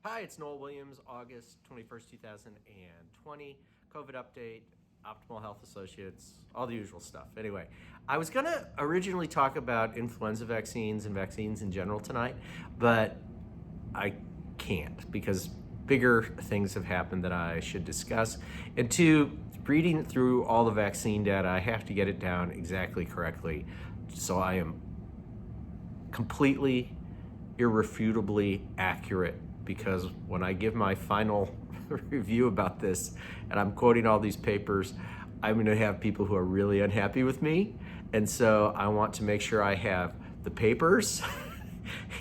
Hi, it's Noel Williams, August 21st, 2020. COVID update, Optimal Health Associates, all the usual stuff. Anyway, I was going to originally talk about influenza vaccines and vaccines in general tonight, but I can't because bigger things have happened that I should discuss. And two, reading through all the vaccine data, I have to get it down exactly correctly. So I am completely, irrefutably accurate, because when I give my final review about this and I'm quoting all these papers, I'm going to have people who are really unhappy with me. And so I want to make sure I have the papers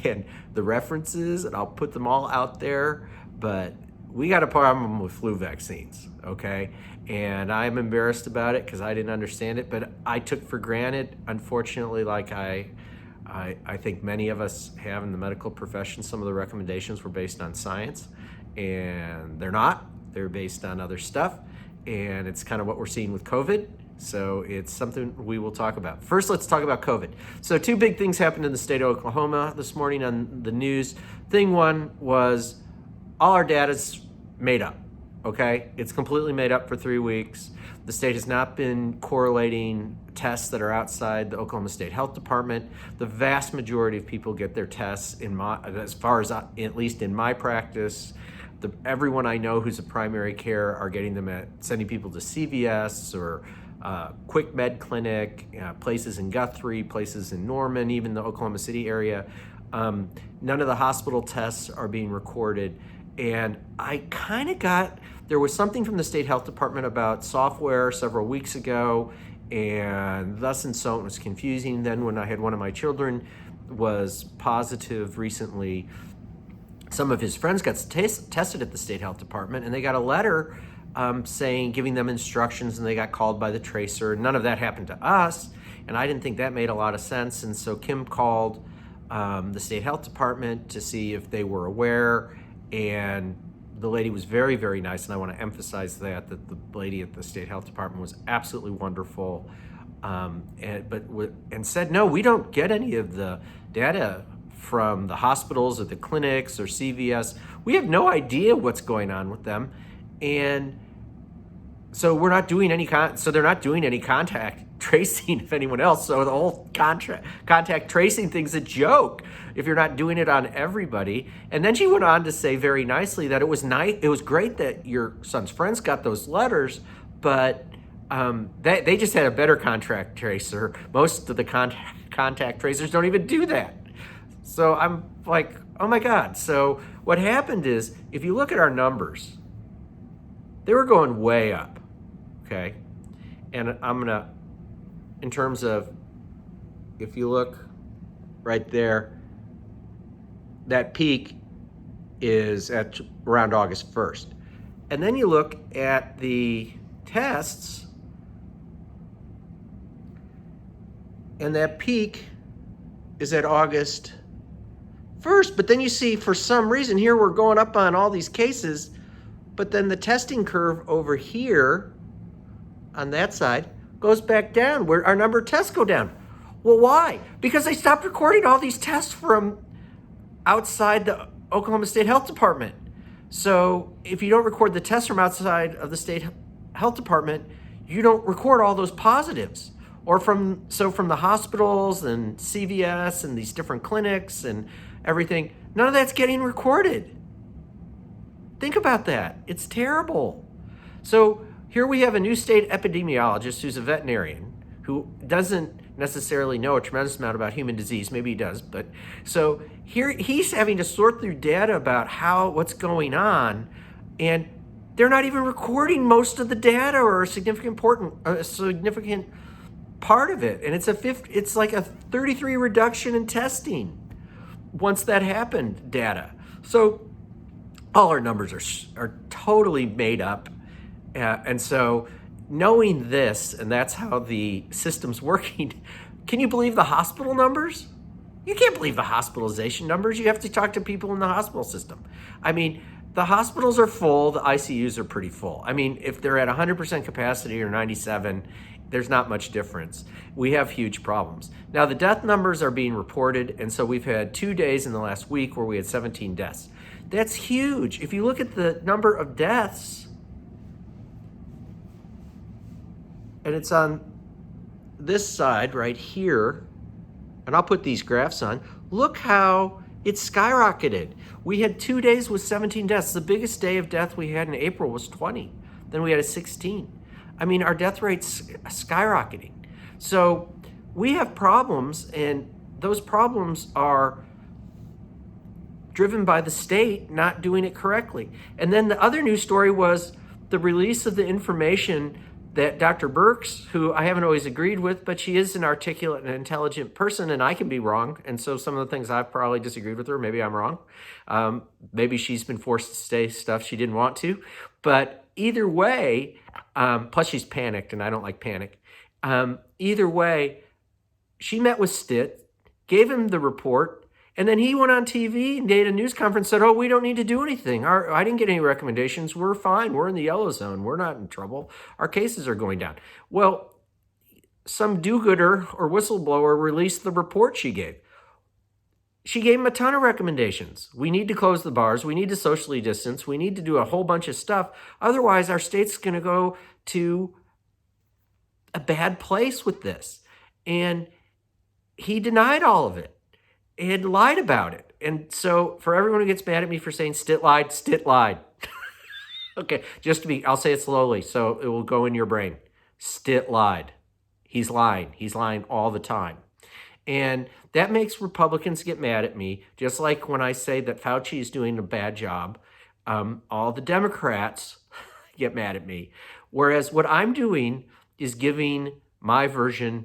and the references, and I'll put them all out there. But we got a problem with flu vaccines, okay? And I'm embarrassed about it because I didn't understand it, but I took for granted, unfortunately, like I think many of us have in the medical profession, some of the recommendations were based on science, and they're not. They're based on other stuff, and it's kind of what we're seeing with COVID. So it's something we will talk about. First, let's talk about COVID. So two big things happened in the state of Oklahoma this morning on the news. Thing one was all our data's made up, okay? It's completely made up for 3 weeks. The state has not been correlating tests that are outside the Oklahoma State Health Department. The vast majority of people get their tests, as far as at least in my practice, everyone I know who's a primary care are getting them sending people to CVS or Quick Med Clinic, places in Guthrie, places in Norman, even the Oklahoma City area. None of the hospital tests are being recorded. And I kind of there was something from the state health department about software several weeks ago, and thus and so it was confusing. Then when I had one of my children was positive recently, some of his friends got tested at the state health department, and they got a letter giving them instructions, and they got called by the tracer. None of that happened to us, and I didn't think that made a lot of sense. And so Kim called the state health department to see if they were aware, and the lady was very, very nice, and I want to emphasize that the lady at the state health department was absolutely wonderful, and said, no, we don't get any of the data from the hospitals or the clinics or CVS. We have no idea what's going on with them, and so we're not doing any they're not doing any contact tracing of anyone else. So the whole contact tracing thing's a joke if you're not doing it on everybody. And then she went on to say very nicely that it was great that your son's friends got those letters, but they just had a better contact tracer. Most of the contact tracers don't even do that. So I'm like, oh my God. So what happened is, if you look at our numbers, they were going way up, okay? And in terms of, if you look right there, that peak is at around August 1st. And then you look at the tests, and that peak is at August 1st. But then you see, for some reason, here we're going up on all these cases, but then the testing curve over here on that side goes back down, where our number of tests go down. Well, why? Because they stopped recording all these tests from outside the Oklahoma State Health Department. So if you don't record the tests from outside of the state health department, you don't record all those positives. Or from the hospitals and CVS and these different clinics and everything, none of that's getting recorded. Think about that. It's terrible. So here we have a new state epidemiologist who's a veterinarian who doesn't necessarily know a tremendous amount about human disease. Maybe he does, but so here he's having to sort through data about what's going on, and they're not even recording most of the data or a significant part of it. And it's like a 33 reduction in testing once that happened data. So all our numbers are totally made up. And so knowing this, and that's how the system's working, can you believe the hospital numbers? You can't believe the hospitalization numbers. You have to talk to people in the hospital system. I mean, the hospitals are full, the ICUs are pretty full. I mean, if they're at 100% capacity or 97, there's not much difference. We have huge problems. Now, the death numbers are being reported, and so we've had 2 days in the last week where we had 17 deaths. That's huge. If you look at the number of deaths, and it's on this side right here, and I'll put these graphs on, look how it's skyrocketed. We had 2 days with 17 deaths. The biggest day of death we had in April was 20. Then we had a 16. I mean, our death rate's skyrocketing. So we have problems, and those problems are driven by the state not doing it correctly. And then the other news story was the release of the information that Dr. Birx, who I haven't always agreed with, but she is an articulate and intelligent person, and I can be wrong. And so some of the things I've probably disagreed with her, maybe I'm wrong. Maybe she's been forced to say stuff she didn't want to. But either way, plus she's panicked, and I don't like panic. Either way, she met with Stitt, gave him the report, and then he went on TV and did a news conference, said, oh, we don't need to do anything. I didn't get any recommendations. We're fine. We're in the yellow zone. We're not in trouble. Our cases are going down. Well, some do-gooder or whistleblower released the report she gave. She gave him a ton of recommendations. We need to close the bars. We need to socially distance. We need to do a whole bunch of stuff. Otherwise, our state's going to go to a bad place with this. And he denied all of it. Had lied about it. And so for everyone who gets mad at me for saying Stitt lied, Stitt lied. Okay, I'll say it slowly so it will go in your brain. Stitt lied. He's lying. He's lying all the time. And that makes Republicans get mad at me, just like when I say that Fauci is doing a bad job, all the Democrats get mad at me. Whereas what I'm doing is giving my version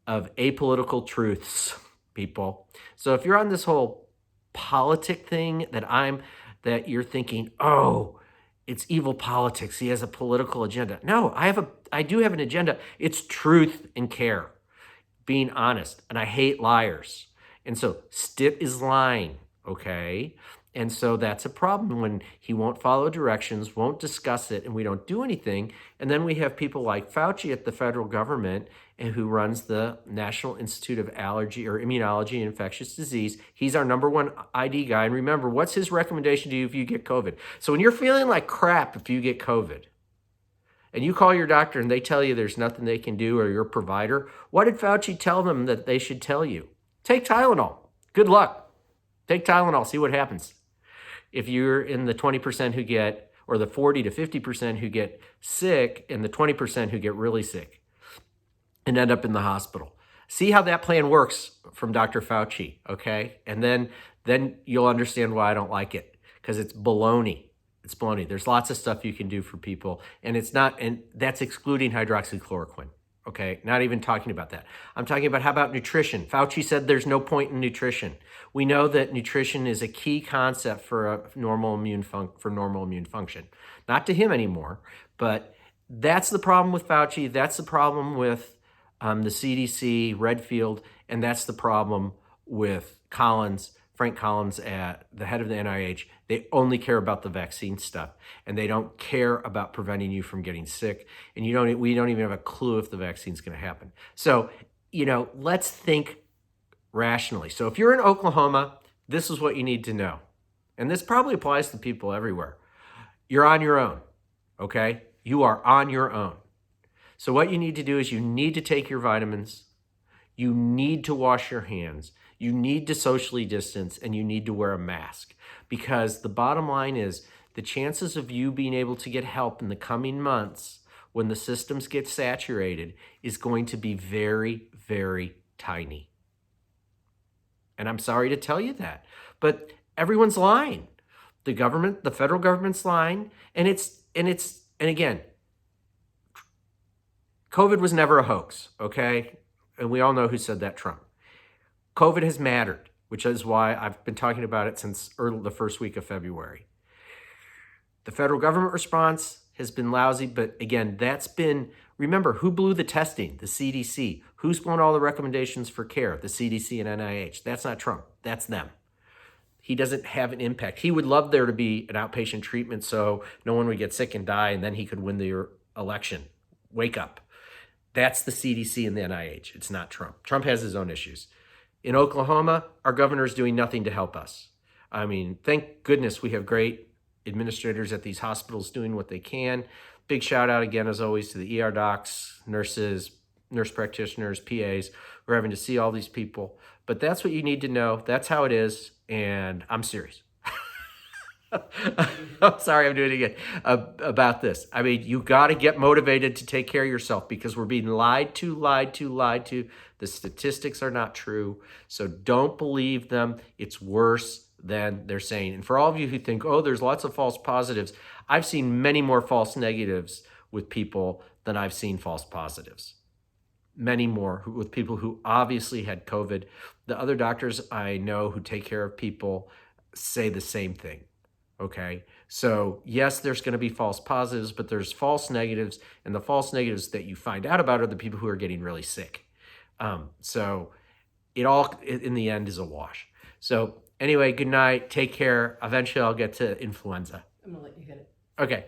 of apolitical truths, people. So if you're on this whole politic thing that you're thinking, oh, it's evil politics. He has a political agenda. No, I do have an agenda. It's truth and care, being honest. And I hate liars. And so Stitt is lying, okay? And so that's a problem when he won't follow directions, won't discuss it, and we don't do anything. And then we have people like Fauci at the federal government and who runs the National Institute of Allergy or Immunology and Infectious Disease. He's our number one ID guy. And remember, what's his recommendation to you if you get COVID? So when you're feeling like crap if you get COVID, and you call your doctor and they tell you there's nothing they can do, or your provider, what did Fauci tell them that they should tell you? Take Tylenol. Good luck. Take Tylenol. See what happens. If you're in the 20% who get, or the 40 to 50% who get sick, and the 20% who get really sick and end up in the hospital. See how that plan works from Dr. Fauci, okay? And then you'll understand why I don't like it, because it's baloney. It's baloney. There's lots of stuff you can do for people, and that's excluding hydroxychloroquine. Okay, not even talking about that. I'm talking about, how about nutrition? Fauci said there's no point in nutrition. We know that nutrition is a key concept for normal immune function. Not to him anymore, but that's the problem with Fauci. That's the problem with the CDC, Redfield, and that's the problem with Frank Collins, at the head of the NIH. They only care about the vaccine stuff, and they don't care about preventing you from getting sick. And we don't even have a clue if the vaccine's going to happen. So, let's think rationally. So if you're in Oklahoma, this is what you need to know. And this probably applies to people everywhere. You're on your own, okay? You are on your own. So what you need to do is you need to take your vitamins. You need to wash your hands. You need to socially distance, and you need to wear a mask, because the bottom line is the chances of you being able to get help in the coming months when the systems get saturated is going to be very, very tiny. And I'm sorry to tell you that, but everyone's lying. The federal government's lying, and again, COVID was never a hoax, okay? And we all know who said that, Trump. COVID has mattered, which is why I've been talking about it since the first week of February. The federal government response has been lousy, but again, remember, who blew the testing? The CDC. Who's blown all the recommendations for care? The CDC and NIH. That's not Trump. That's them. He doesn't have an impact. He would love there to be an outpatient treatment so no one would get sick and die, and then he could win the election. Wake up. That's the CDC and the NIH. It's not Trump. Trump has his own issues. In Oklahoma, our governor is doing nothing to help us. I mean, thank goodness we have great administrators at these hospitals doing what they can. Big shout out again, as always, to the ER docs, nurses, nurse practitioners, PAs. We're having to see all these people. But that's what you need to know. That's how it is. And I'm serious. I'm sorry, I'm doing it again about this. I mean, you got to get motivated to take care of yourself because we're being lied to. The statistics are not true. So don't believe them. It's worse than they're saying. And for all of you who think, oh, there's lots of false positives, I've seen many more false negatives with people than I've seen false positives. Many more with people who obviously had COVID. The other doctors I know who take care of people say the same thing. Okay, so yes, there's going to be false positives, but there's false negatives, and the false negatives that you find out about are the people who are getting really sick. So it all, in the end, is a wash. So anyway, good night. Take care. Eventually, I'll get to influenza. I'm gonna let you hit it. Okay.